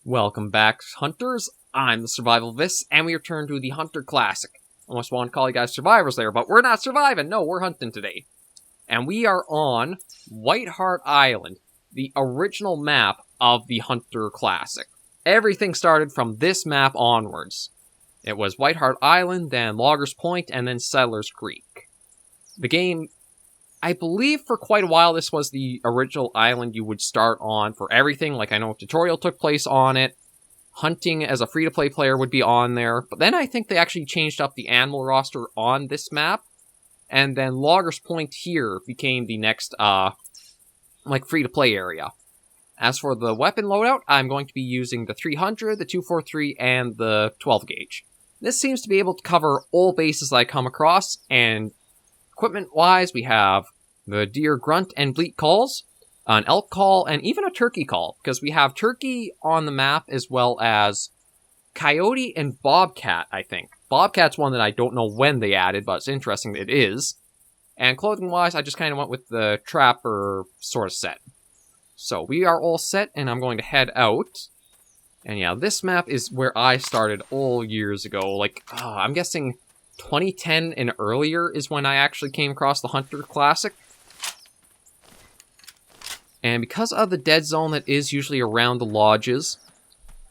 Welcome back, hunters. I'm the SurvivalVis, and we return to the Hunter Classic. Almost want to call you guys survivors there, but we're not surviving. No, we're hunting today. And we are on Whitehart Island, the original map of the Hunter Classic. Everything started from this map onwards. It was Whitehart Island, then Loggers Point, and then Settlers Creek. The game, I believe for quite a while this was the original island you would start on for everything. Like, I know a tutorial took place on it. Hunting as a free-to-play player would be on there. But then I think they actually changed up the animal roster on this map. And then Loggers Point here became the next, free-to-play area. As for the weapon loadout, I'm going to be using the 300, the 243, and the 12 gauge. This seems to be able to cover all bases I come across, and equipment-wise, we have the deer grunt and bleat calls, an elk call, and even a turkey call, because we have turkey on the map as well as coyote and bobcat, I think. Bobcat's one that I don't know when they added, but it's interesting that it is. And clothing-wise, I just kind of went with the trapper sort of set. So we are all set, and I'm going to head out. And yeah, this map is where I started all years ago. I'm guessing 2010 and earlier is when I actually came across the Hunter Classic. And because of the dead zone that is usually around the lodges,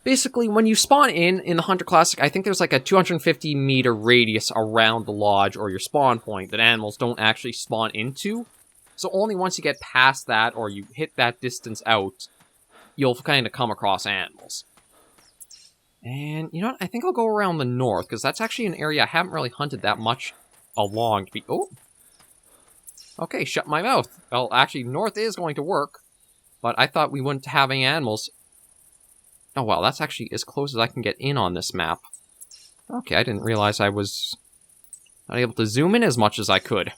basically when you spawn in the Hunter Classic, I think there's like a 250 meter radius around the lodge or your spawn point that animals don't actually spawn into. So only once you get past that or you hit that distance out, you'll kind of come across animals. And you know what? I think I'll go around the north, because that's actually an area I haven't really hunted that much along to be... Oh! Okay, shut my mouth. Well, actually, north is going to work, but I thought we wouldn't have any animals. Oh, well, that's actually as close as I can get in on this map. Okay, I didn't realize I was not able to zoom in as much as I could.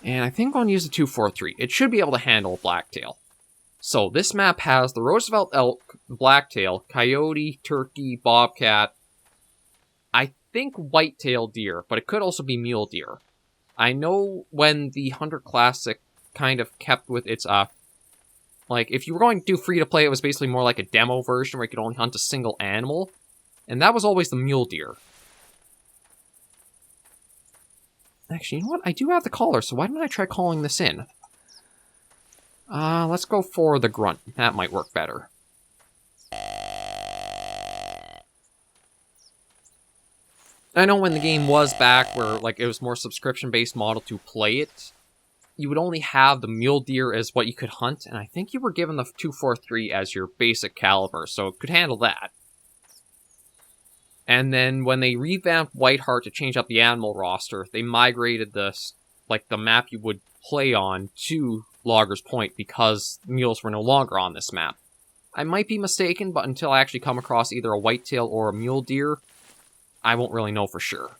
And I think I'm going to use the 243. It should be able to handle a blacktail. So, this map has the Roosevelt elk, blacktail, coyote, turkey, bobcat, I think whitetail deer, but it could also be mule deer. I know when the Hunter Classic kind of kept with its, if you were going to do free-to-play, it was basically more like a demo version where you could only hunt a single animal, and that was always the mule deer. Actually, you know what? I do have the caller, so why don't I try calling this in? Let's go for the grunt. That might work better. I know when the game was back where, it was more subscription-based model to play it, you would only have the mule deer as what you could hunt, and I think you were given the 243 as your basic caliber, so it could handle that. And then when they revamped Whitehart to change up the animal roster, they migrated the map you would play on to Loggers Point because mules were no longer on this map. I might be mistaken, but until I actually come across either a whitetail or a mule deer, I won't really know for sure.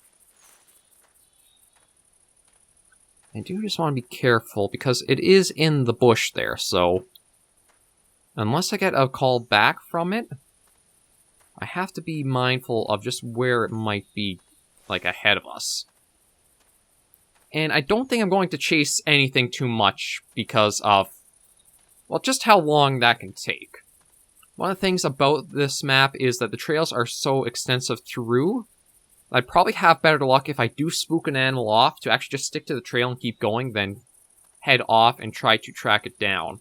I do just want to be careful because it is in the bush there, so unless I get a call back from it, I have to be mindful of just where it might be, ahead of us. And I don't think I'm going to chase anything too much because of, just how long that can take. One of the things about this map is that the trails are so extensive through, I'd probably have better luck if I do spook an animal off to actually just stick to the trail and keep going than head off and try to track it down.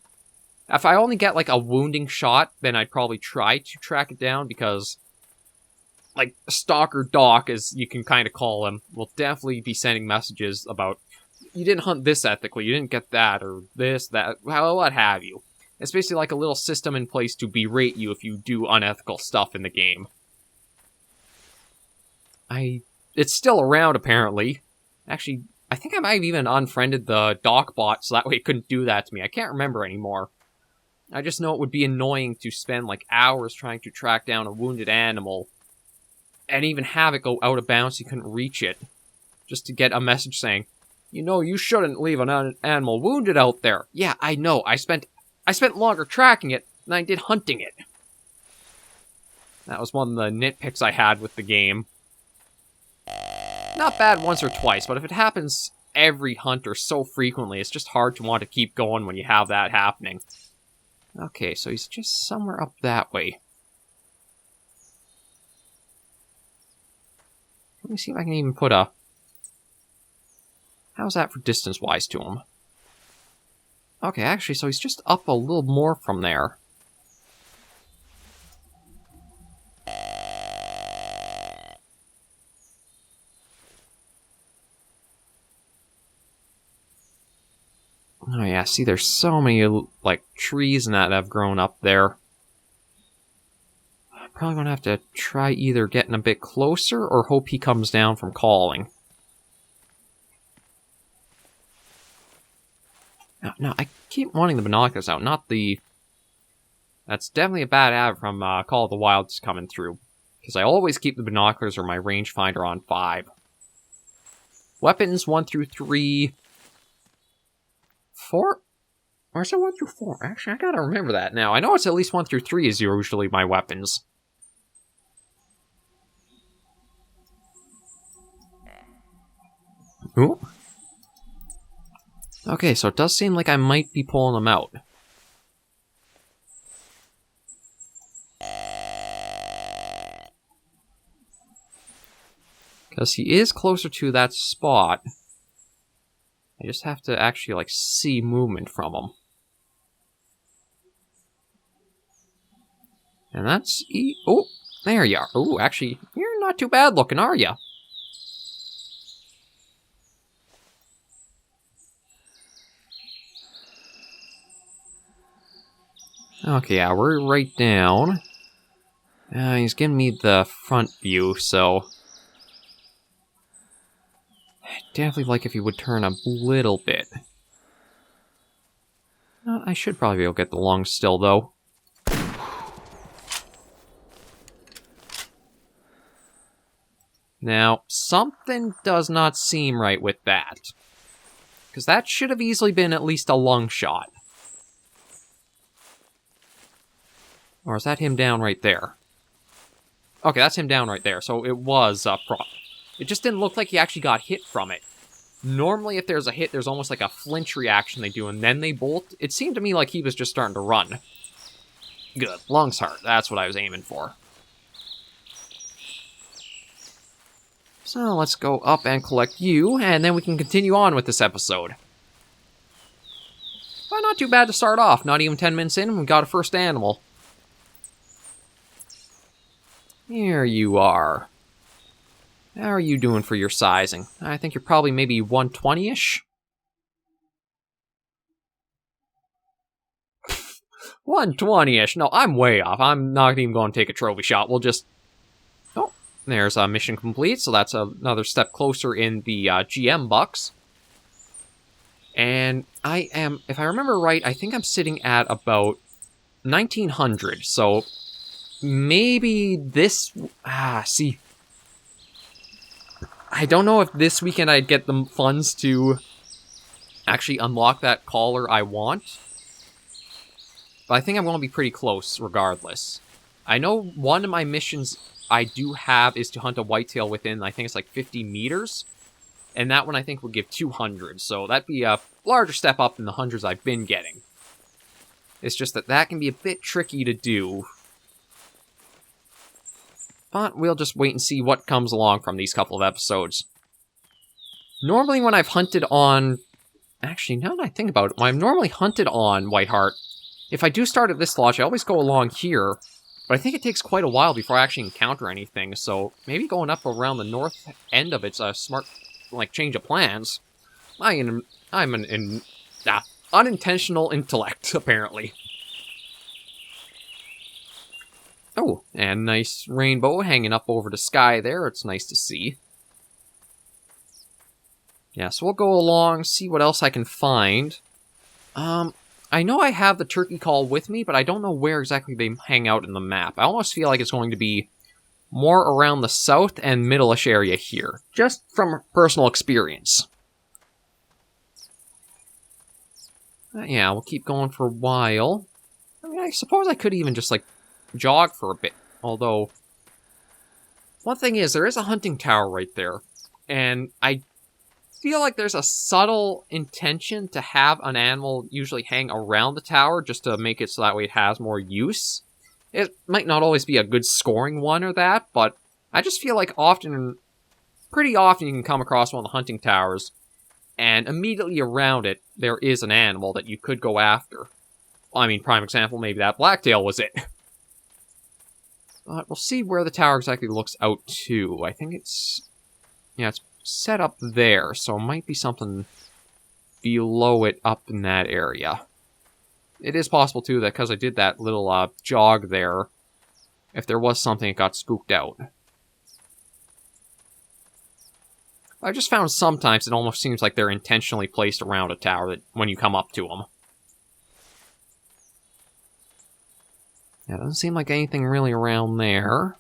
If I only get, a wounding shot, then I'd probably try to track it down because, Stalker Doc, as you can kind of call him, will definitely be sending messages about, you didn't hunt this ethically, you didn't get that, or this, that, what have you. It's basically like a little system in place to berate you if you do unethical stuff in the game. It's still around, apparently. Actually, I think I might have even unfriended the Doc bot, so that way it couldn't do that to me. I can't remember anymore. I just know it would be annoying to spend, hours trying to track down a wounded animal, and even have it go out of bounds so you couldn't reach it, just to get a message saying, you shouldn't leave an animal wounded out there. Yeah, I know, I spent longer tracking it than I did hunting it. That was one of the nitpicks I had with the game. Not bad once or twice, but if it happens every hunt or so frequently, it's just hard to want to keep going when you have that happening. Okay, so he's just somewhere up that way. Let me see if I can even put a... How's that for distance-wise to him? Okay, actually, so he's just up a little more from there. Oh yeah, see, there's so many, like, trees and that have grown up there. I'm probably gonna have to try either getting a bit closer or hope he comes down from calling. No, I keep wanting the binoculars out, not the... That's definitely a bad ad from Call of the Wild coming through. Because I always keep the binoculars or my rangefinder on 5. Weapons 1 through 3... 4? Or is it 1 through 4? Actually, I gotta remember that now. I know it's at least 1 through 3 is usually my weapons. Ooh. Okay, so it does seem like I might be pulling them out. Because he is closer to that spot. I just have to actually, like, see movement from him. And that's... Oh, there you are. Oh, actually, you're not too bad looking, are you? Okay, yeah, we're right down. He's giving me the front view, so... I'd definitely like if he would turn a little bit. I should probably be able to get the long still, though. Now, something does not seem right with that. Because that should have easily been at least a lung shot. Or is that him down right there? Okay, that's him down right there. So it was it just didn't look like he actually got hit from it. Normally, if there's a hit, there's almost like a flinch reaction they do, and then they bolt. It seemed to me like he was just starting to run. Good. Lungs hard. That's what I was aiming for. So let's go up and collect you, and then we can continue on with this episode. Well, not too bad to start off. Not even 10 minutes in, we got a first animal. Here you are. How are you doing for your sizing? I think you're probably maybe 120-ish? 120-ish? No, I'm way off. I'm not even going to take a trophy shot. We'll just... Oh, there's a mission complete, so that's another step closer in the GM bucks. And I am, if I remember right, I think I'm sitting at about 1900, so... Maybe this... see. I don't know if this weekend I'd get the funds to actually unlock that collar I want. But I think I'm going to be pretty close regardless. I know one of my missions I do have is to hunt a whitetail within, I think it's like 50 meters. And that one I think would give 200. So that'd be a larger step up than the hundreds I've been getting. It's just that that can be a bit tricky to do. But we'll just wait and see what comes along from these couple of episodes. Normally when I've hunted on... Actually, now that I think about it, when I've normally hunted on Whitehart, if I do start at this lodge, I always go along here. But I think it takes quite a while before I actually encounter anything, so maybe going up around the north end of it's a smart, like, change of plans. I'm an unintentional intellect, apparently. Oh, and nice rainbow hanging up over the sky there. It's nice to see. Yeah, so we'll go along, see what else I can find. I know I have the turkey call with me, but I don't know where exactly they hang out in the map. I almost feel like it's going to be more around the south and middle-ish area here, just from personal experience. Yeah, we'll keep going for a while. I mean, I suppose I could even just, like, jog for a bit, although one thing is there is a hunting tower right there, and I feel like there's a subtle intention to have an animal usually hang around the tower just to make it so that way it has more use. It might not always be a good scoring one or that, but I just feel like pretty often you can come across one of the hunting towers, and immediately around it, there is an animal that you could go after. I mean, prime example, maybe that blacktail was it. But we'll see where the tower exactly looks out to. I think it's... yeah, it's set up there, so it might be something below it up in that area. It is possible, too, that because I did that little jog there, if there was something, it got spooked out. I just found sometimes it almost seems like they're intentionally placed around a tower when you come up to them. Yeah, doesn't seem like anything really around there.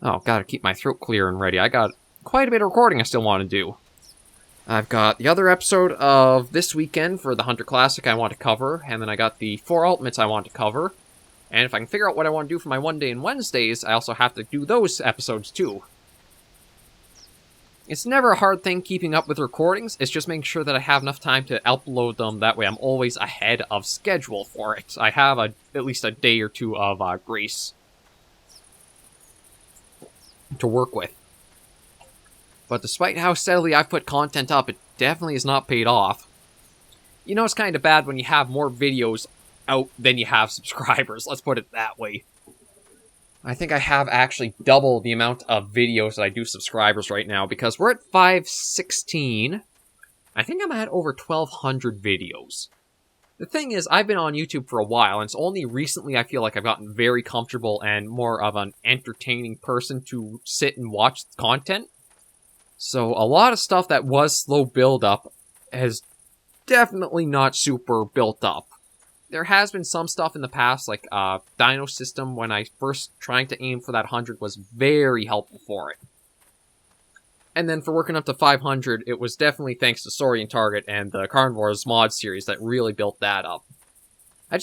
Oh, gotta keep my throat clear and ready. I got quite a bit of recording I still want to do. I've got the other episode of this weekend for the Hunter Classic I want to cover, and then I got the 4 Ultimates I want to cover. And if I can figure out what I want to do for my One Day and Wednesdays, I also have to do those episodes too. It's never a hard thing keeping up with recordings, it's just making sure that I have enough time to upload them, that way I'm always ahead of schedule for it. I have at least a day or two of grace to work with. But despite how steadily I've put content up, it definitely has not paid off. You know, it's kind of bad when you have more videos out than you have subscribers, let's put it that way. I think I have actually double the amount of videos that I do subscribers right now, because we're at 516. I think I'm at over 1,200 videos. The thing is, I've been on YouTube for a while, and it's only recently I feel like I've gotten very comfortable and more of an entertaining person to sit and watch content. So a lot of stuff that was slow build-up has definitely not super built up. There has been some stuff in the past, like Dino System, when I first trying to aim for that 100 was very helpful for it. And then for working up to 500, it was definitely thanks to Saurian Target and the Carnivores mod series that really built that up. I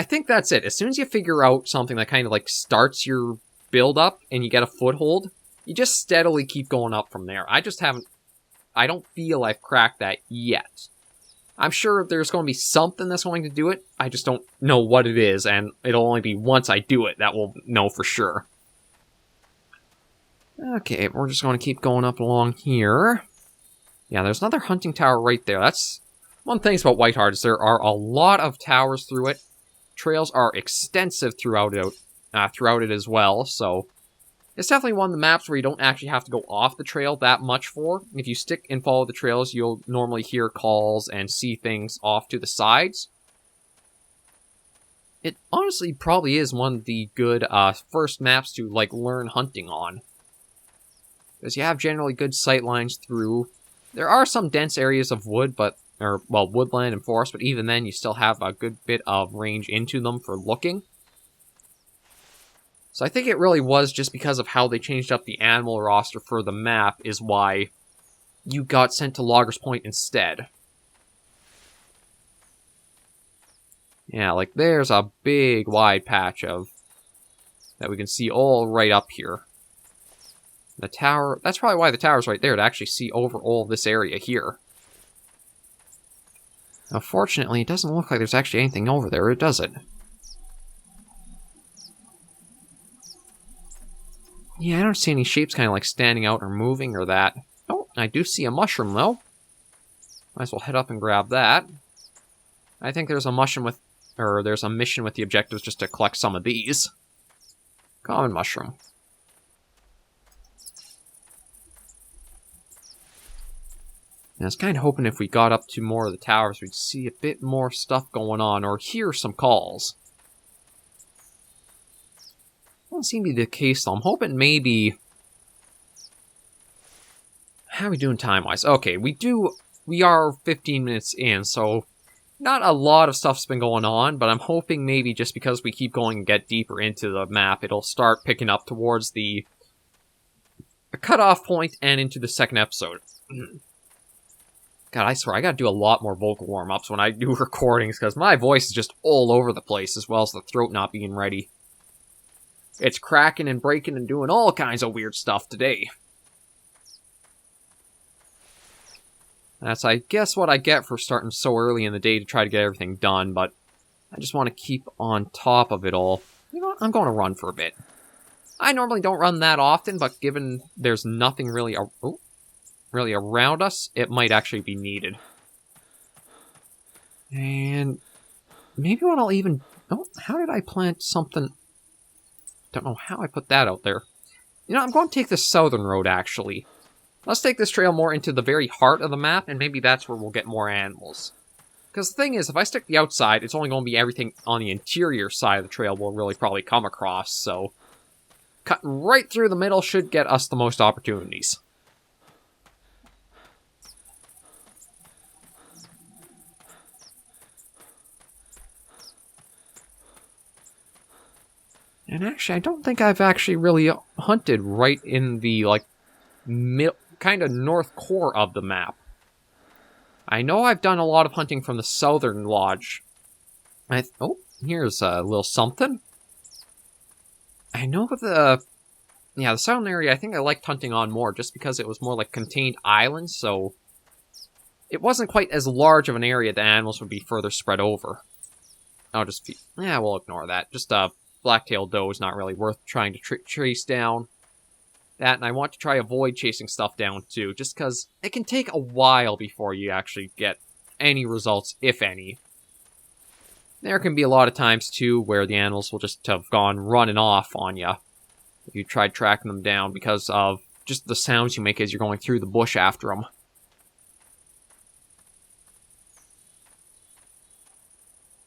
think that's it. As soon as you figure out something that kind of like starts your build up and you get a foothold, you just steadily keep going up from there. I don't feel I've cracked that yet. I'm sure there's going to be something that's going to do it. I just don't know what it is, and it'll only be once I do it that we'll know for sure. Okay, we're just going to keep going up along here. Yeah, there's another hunting tower right there. That's one thing about Whitehart, is there are a lot of towers through it. Trails are extensive throughout it as well, so it's definitely one of the maps where you don't actually have to go off the trail that much for. If you stick and follow the trails, you'll normally hear calls and see things off to the sides. It honestly probably is one of the good first maps to like learn hunting on, because you have generally good sight lines through. There are some dense areas of woodland and forest, but even then you still have a good bit of range into them for looking. So I think it really was just because of how they changed up the animal roster for the map is why you got sent to Loggers Point instead. Yeah, like there's a big wide patch of that we can see all right up here. The tower, that's probably why the tower's right there, to actually see over all of this area here. Unfortunately, it doesn't look like there's actually anything over there, does it? Yeah, I don't see any shapes kind of like standing out or moving or that. Oh, I do see a mushroom though. Might as well head up and grab that. I think there's a mission with the objectives just to collect some of these. Common mushroom. And I was kind of hoping if we got up to more of the towers, we'd see a bit more stuff going on, or hear some calls. Doesn't seem to be the case, though. I'm hoping maybe... How are we doing time-wise? Okay, we are 15 minutes in, so not a lot of stuff's been going on, but I'm hoping maybe just because we keep going and get deeper into the map, it'll start picking up towards the cutoff point and into the second episode. God, I swear, I gotta do a lot more vocal warm-ups when I do recordings, because my voice is just all over the place, as well as the throat not being ready. It's cracking and breaking and doing all kinds of weird stuff today. That's, I guess, what I get for starting so early in the day to try to get everything done, but I just want to keep on top of it all. You know what? I'm going to run for a bit. I normally don't run that often, but given there's nothing really, really around us, it might actually be needed. And maybe what I'll even... Oh, how did I plant something? Don't know how I put that out there. You know, I'm going to take the southern road, actually. Let's take this trail more into the very heart of the map, and maybe that's where we'll get more animals. Because the thing is, if I stick the outside, it's only going to be everything on the interior side of the trail we'll really probably come across, so... Cutting right through the middle should get us the most opportunities. And actually, I don't think I've actually really hunted right in the, like, kind of north core of the map. I know I've done a lot of hunting from the southern lodge. Oh, here's a little something. I know the southern area I think I liked hunting on more just because it was more like contained islands, so it wasn't quite as large of an area the animals would be further spread over. We'll ignore that. Just black-tailed doe is not really worth trying to chase down. That, and I want to try avoid chasing stuff down too, just because it can take a while before you actually get any results, if any. There can be a lot of times too where the animals will just have gone running off on you. If you tried tracking them down because of just the sounds you make as you're going through the bush after them.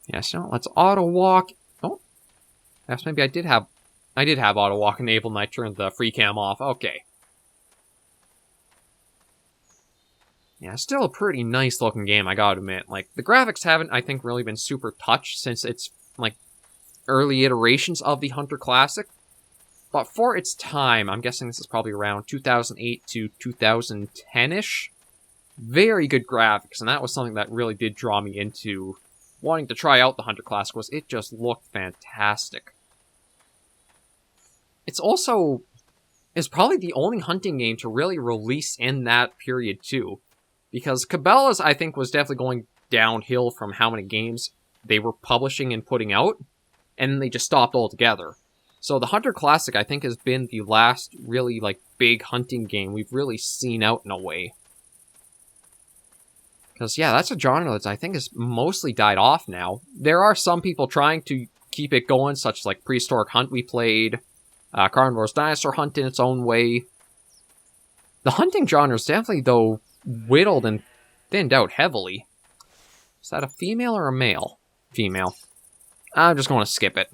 Yeah, so let's auto walk. Oh, yes, maybe I did have auto walk enabled and I turned the free cam off. Okay. Yeah, still a pretty nice looking game, I gotta admit. Like, the graphics haven't, I think, really been super touched since it's, like, early iterations of the Hunter Classic. But for its time, I'm guessing this is probably around 2008 to 2010-ish. Very good graphics, and that was something that really did draw me into wanting to try out the Hunter Classic, was it just looked fantastic. It's probably the only hunting game to really release in that period, too. Because Cabela's, I think, was definitely going downhill from how many games they were publishing and putting out, and they just stopped altogether. So the Hunter Classic, I think, has been the last really, like, big hunting game we've really seen out in a way. Because, yeah, that's a genre that I think has mostly died off now. There are some people trying to keep it going, such as, like, Prehistoric Hunt we played, Carnivore's Dinosaur Hunt in its own way. The hunting genre is definitely, though, whittled and thinned out heavily. Is that a female or a male? Female. I'm just going to skip it.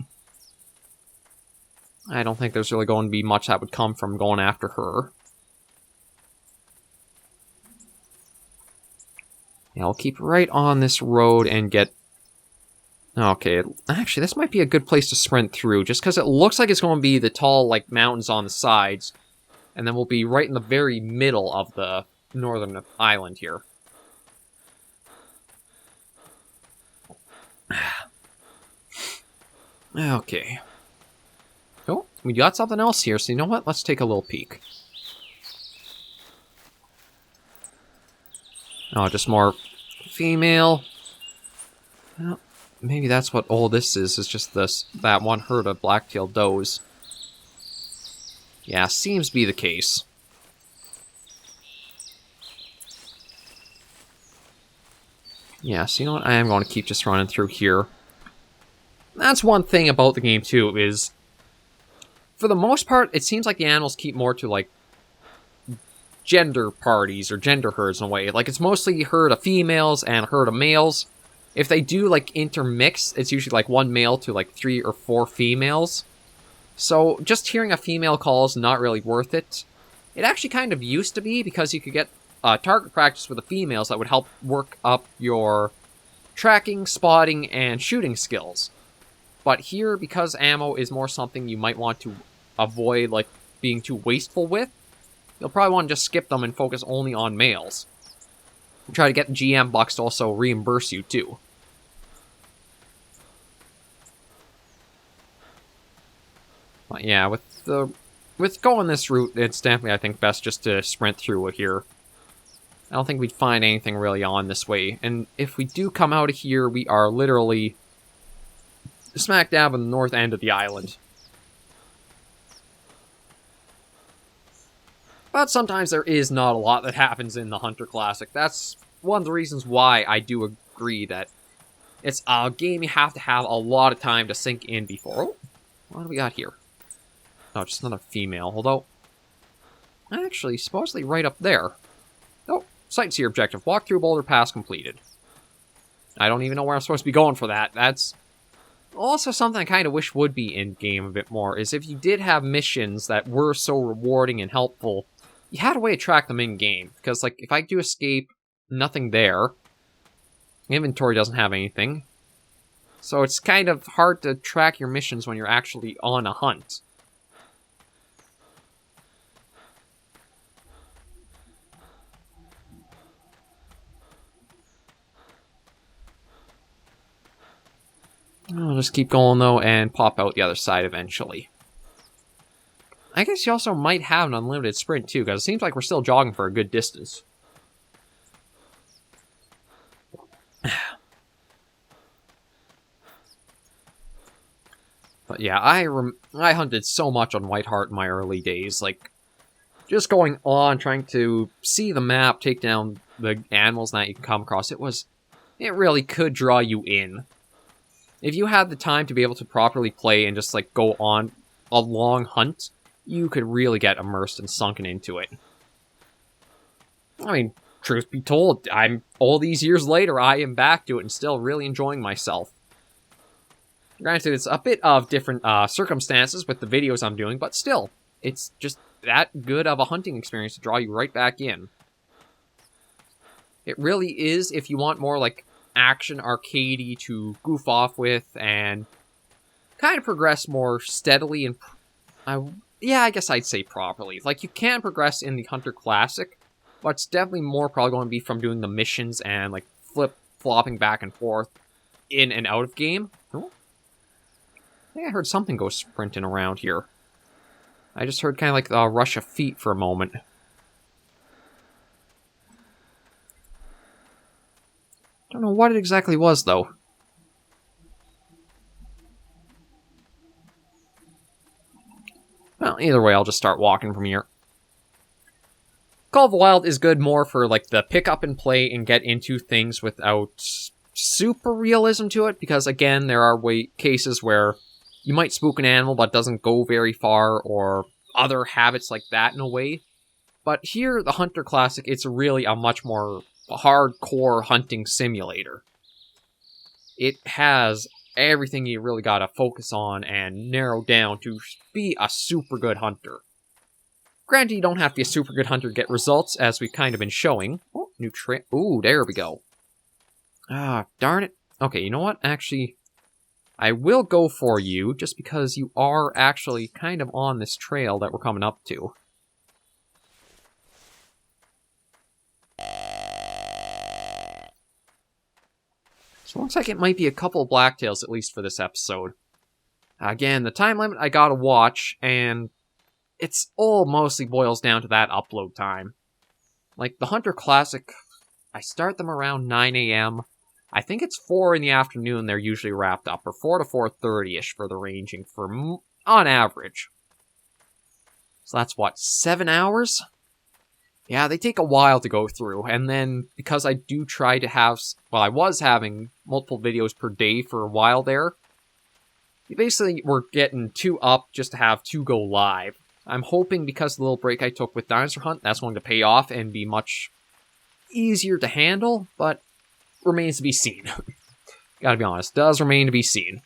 I don't think there's really going to be much that would come from going after her. Yeah, I'll keep right on this road and get... Okay, actually, this might be a good place to sprint through, just because it looks like it's going to be the tall, like, mountains on the sides, and then we'll be right in the very middle of the northern island here. Okay. Oh, we got something else here, so you know what? Let's take a little peek. Oh, just more female. Well, maybe that's what all this is just that one herd of black-tailed does. Yeah, seems to be the case. Yeah, so you know what? I am going to keep just running through here. That's one thing about the game, too, is... For the most part, it seems like the animals keep more to, like, gender parties or gender herds in a way. Like, it's mostly a herd of females and a herd of males. If they do, like, intermix, it's usually, like, one male to, like, 3 or 4 females. So, just hearing a female call is not really worth it. It actually kind of used to be, because you could get target practice with the females that would help work up your tracking, spotting, and shooting skills. But here, because ammo is more something you might want to avoid, like, being too wasteful with, you'll probably want to just skip them and focus only on males. Try to get the GM bucks to also reimburse you, too. But yeah, with going this route, it's definitely, I think, best just to sprint through it here. I don't think we'd find anything really on this way. And if we do come out of here, we are literally smack dab on the north end of the island. But sometimes there is not a lot that happens in the Hunter Classic. That's one of the reasons why I do agree that it's a game you have to have a lot of time to sink in before. Oh, what do we got here? Oh, just another female. Although, actually, supposedly right up there. Oh, sightseer objective. Walk through Boulder Pass completed. I don't even know where I'm supposed to be going for that. That's also something I kind of wish would be in-game a bit more, is if you did have missions that were so rewarding and helpful, you had a way to track them in-game. Because, like, if I do escape, nothing there. Inventory doesn't have anything. So it's kind of hard to track your missions when you're actually on a hunt. I'll just keep going, though, and pop out the other side eventually. I guess you also might have an unlimited sprint, too, because it seems like we're still jogging for a good distance. But yeah, I hunted so much on Whitehart in my early days. Like, just going on, trying to see the map, take down the animals that you can come across, it really could draw you in. If you had the time to be able to properly play and just, like, go on a long hunt, you could really get immersed and sunken into it. I mean, truth be told, all these years later, I am back to it and still really enjoying myself. Granted, it's a bit of different circumstances with the videos I'm doing, but still, it's just that good of a hunting experience to draw you right back in. It really is, if you want more, like, action arcadey to goof off with and kind of progress more steadily and yeah, I guess I'd say properly. Like, you can progress in the Hunter Classic, but it's definitely more probably going to be from doing the missions and, like, flip-flopping back and forth in and out of game. Oh. I think I heard something go sprinting around here. I just heard kind of like a rush of feet for a moment. Don't know what it exactly was, though. Well, either way, I'll just start walking from here. Call of the Wild is good more for, like, the pick up and play and get into things without super realism to it, because, again, there are cases where you might spook an animal but doesn't go very far, or other habits like that in a way. But here, the Hunter Classic, it's really a much more hardcore hunting simulator. It has everything you really gotta focus on and narrow down to be a super good hunter. Granted, you don't have to be a super good hunter to get results, as we've kind of been showing. Oh, new trail. Ooh, there we go. Ah, darn it. Okay, you know what? Actually, I will go for you, just because you are actually kind of on this trail that we're coming up to. So it looks like it might be a couple of blacktails, at least for this episode. Again, the time limit I gotta watch, and it's all mostly boils down to that upload time. Like, the Hunter Classic, I start them around 9 a.m. I think it's 4 in the afternoon they're usually wrapped up, or 4 to 4:30-ish for the ranging, on average. So that's, what, 7 hours? Yeah, they take a while to go through, and then, because I do try to have, well, I was having multiple videos per day for a while there, basically we're getting 2 up just to have 2 go live. I'm hoping because of the little break I took with Dinosaur Hunt, that's going to pay off and be much easier to handle, but remains to be seen. Gotta be honest, does remain to be seen.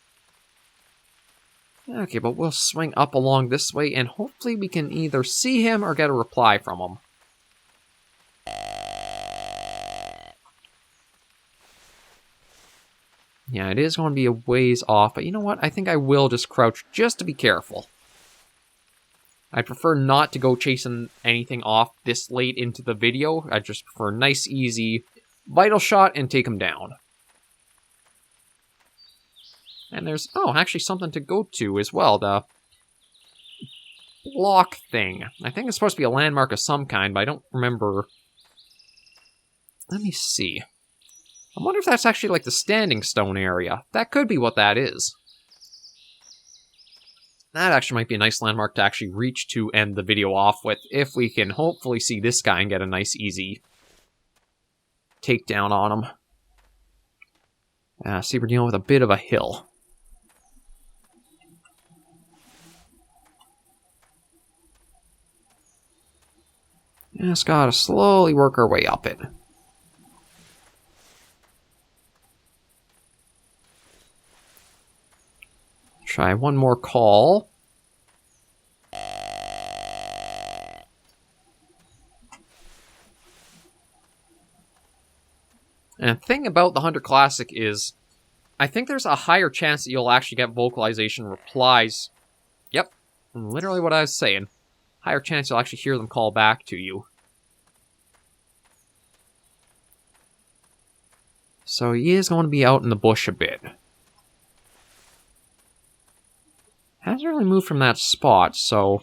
Okay, but we'll swing up along this way, and hopefully we can either see him or get a reply from him. Yeah, it is going to be a ways off, but you know what? I think I will just crouch just to be careful. I prefer not to go chasing anything off this late into the video. I just prefer a nice, easy vital shot and take him down. And there's, oh, actually something to go to as well. The block thing. I think it's supposed to be a landmark of some kind, but I don't remember Let me see. I wonder if that's actually like the standing stone area. That could be what that is. That actually might be a nice landmark to actually reach to end the video off with, if we can hopefully see this guy and get a nice, easy takedown on him. See, we're dealing with a bit of a hill. Just gotta slowly work our way up it. Try one more call. And the thing about the Hunter Classic is, I think there's a higher chance that you'll actually get vocalization replies. Yep, literally what I was saying. Higher chance you'll actually hear them call back to you. So he is going to be out in the bush a bit. Hasn't really moved from that spot, so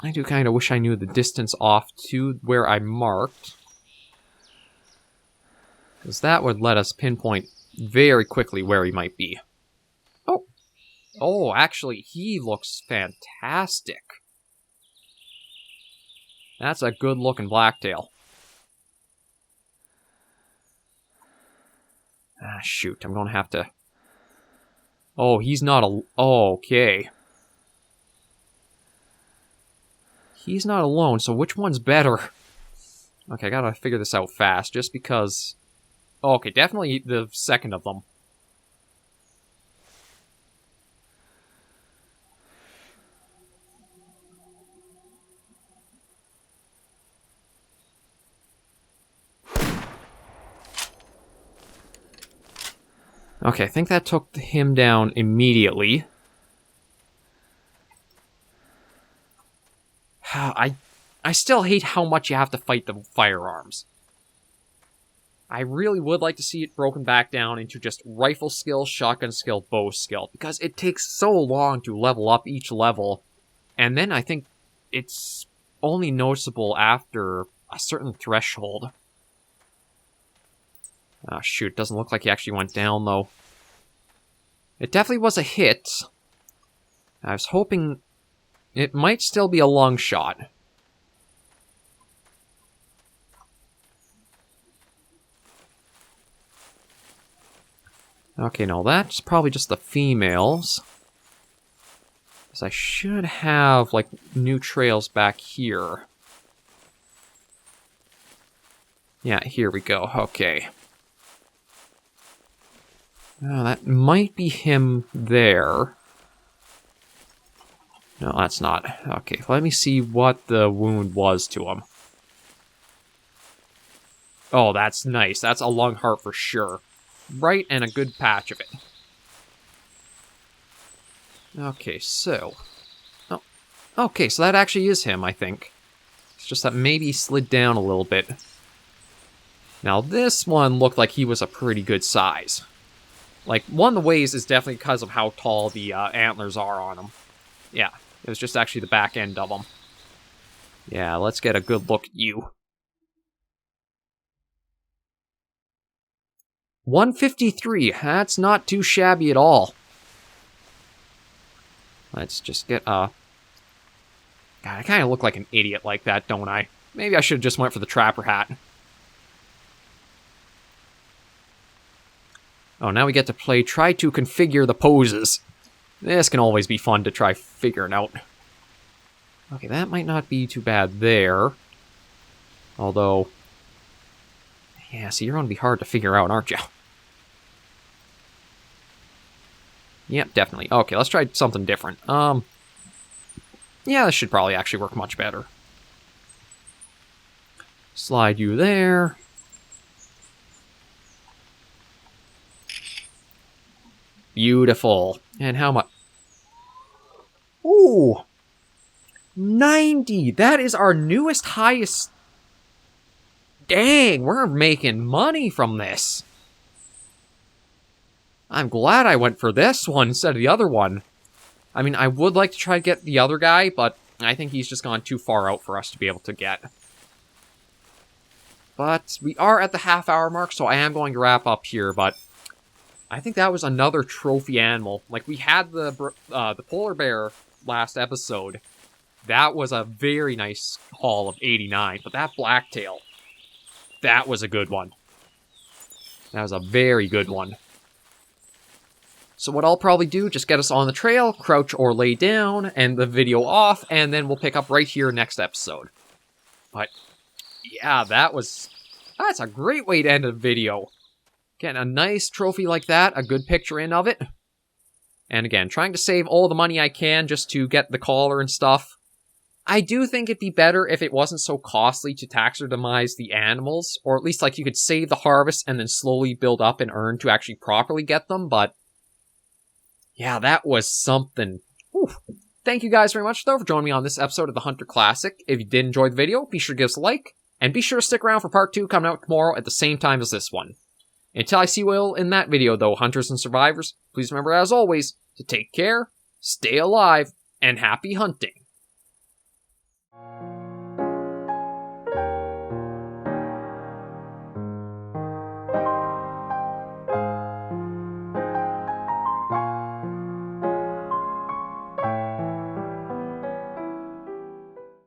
I do kind of wish I knew the distance off to where I marked, because that would let us pinpoint very quickly where he might be. Oh, actually, he looks fantastic. That's a good-looking blacktail. Ah, shoot, I'm gonna have to... Oh, he's not a... Oh, okay. He's not alone, so which one's better? Okay, I gotta figure this out fast, just because... Oh, okay, definitely the second of them. Okay, I think that took him down immediately. I still hate how much you have to fight the firearms. I really would like to see it broken back down into just rifle skill, shotgun skill, bow skill, because it takes so long to level up each level, and then I think it's only noticeable after a certain threshold. Oh, shoot, doesn't look like he actually went down, though. It definitely was a hit. I was hoping it might still be a long shot. Okay, no, that's probably just the females. Because I should have, like, new trails back here. Yeah, here we go. Okay. Oh, that might be him there. No, that's not. Okay, let me see what the wound was to him. Oh, that's nice. That's a lung heart for sure. Right, and a good patch of it. Okay, so... Oh, okay, so that actually is him, I think. It's just that maybe he slid down a little bit. Now, this one looked like he was a pretty good size. Like, one of the ways is definitely because of how tall the antlers are on him. Yeah, it was just actually the back end of them. Yeah, let's get a good look at you. 153, that's not too shabby at all. Let's just get God, I kind of look like an idiot like that, don't I? Maybe I should have just went for the trapper hat. Oh, now we get to try to configure the poses. This can always be fun to try figuring out. Okay, that might not be too bad there. Although... Yeah, see, you're going to be hard to figure out, aren't you? Yep, definitely. Okay, let's try something different. Yeah, this should probably actually work much better. Slide you there. Beautiful. And how much? Ooh! 90! That is our newest highest... Dang, we're making money from this. I'm glad I went for this one instead of the other one. I mean, I would like to try to get the other guy, but I think he's just gone too far out for us to be able to get. But we are at the half-hour mark, so I am going to wrap up here, but I think that was another trophy animal. Like, we had the polar bear last episode. That was a very nice haul of 89, but that blacktail, that was a good one. That was a very good one. So what I'll probably do, just get us on the trail, crouch or lay down, and the video off, and then we'll pick up right here next episode. But yeah, that's a great way to end a video. Getting a nice trophy like that, a good picture in of it. And again, trying to save all the money I can just to get the collar and stuff. I do think it'd be better if it wasn't so costly to taxidermize the animals, or at least like you could save the harvest and then slowly build up and earn to actually properly get them, but yeah, that was something. Whew. Thank you guys very much, though, for joining me on this episode of the Hunter Classic. If you did enjoy the video, be sure to give us a like, and be sure to stick around for part 2 coming out tomorrow at the same time as this one. Until I see you all in that video, though, hunters and survivors, please remember, as always, to take care, stay alive, and happy hunting.